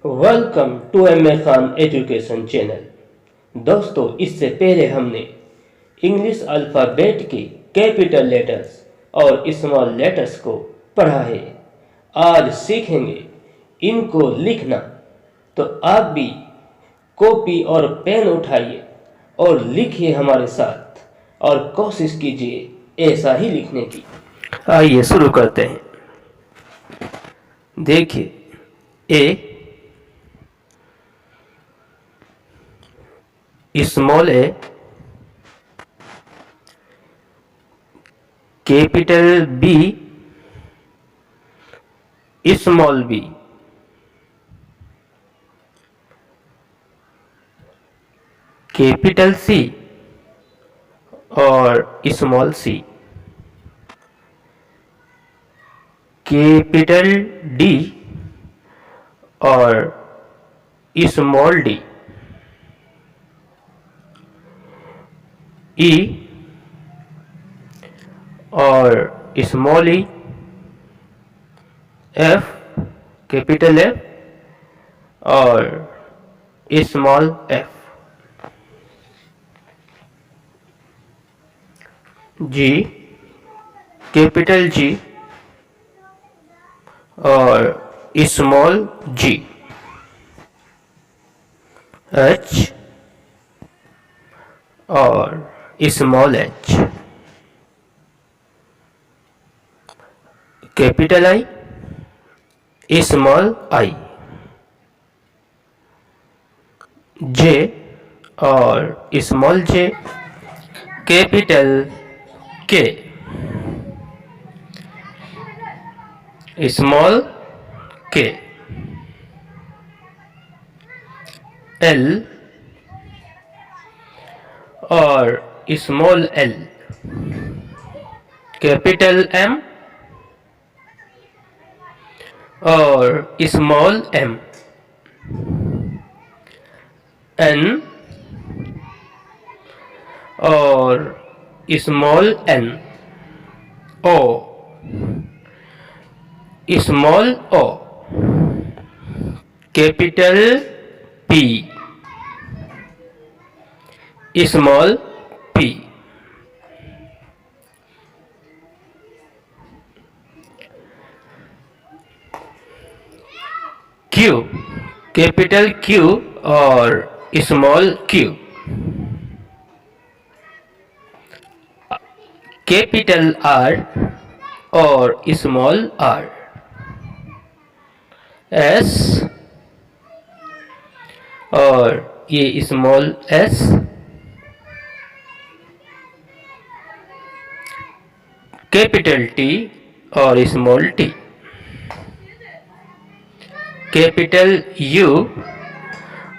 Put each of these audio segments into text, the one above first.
Welcome to M Khan education channel. दोस्तों, इससे पहले हमने इंग्लिश अल्फ़ाबेट के कैपिटल लेटर्स और स्मॉल लेटर्स को पढ़ा है। आज सीखेंगे इनको लिखना। तो आप भी कॉपी और पेन उठाइए और लिखिए हमारे साथ और कोशिश कीजिए ऐसा ही लिखने की। आइए शुरू करते हैं। देखिए, A small A, capital B, small B, capital C और स्मॉल सी, कैपिटल डी और स्मॉल डी, ई और small E, F, capital F और small F, G, capital G और स्मॉल जी, एच और small H, capital I, small I, J और small J, capital K, small K, L और small L, capital M और small M, N और small N, O, small O, capital P, small P, Q, capital Q और small Q, capital R और small R, S और ये small S, capital T और small T, capital U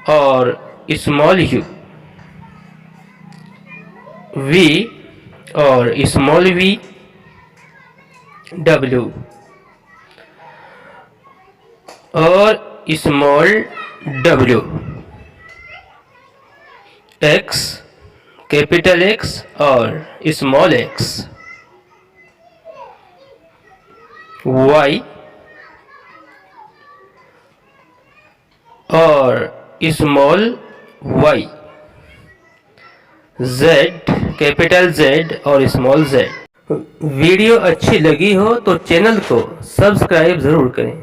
और small U, V और small V, W और small W, X, capital X और small X, Y और small Y, Z, capital Z और स्मॉल जेड। वीडियो अच्छी लगी हो तो चैनल को सब्सक्राइब जरूर करें।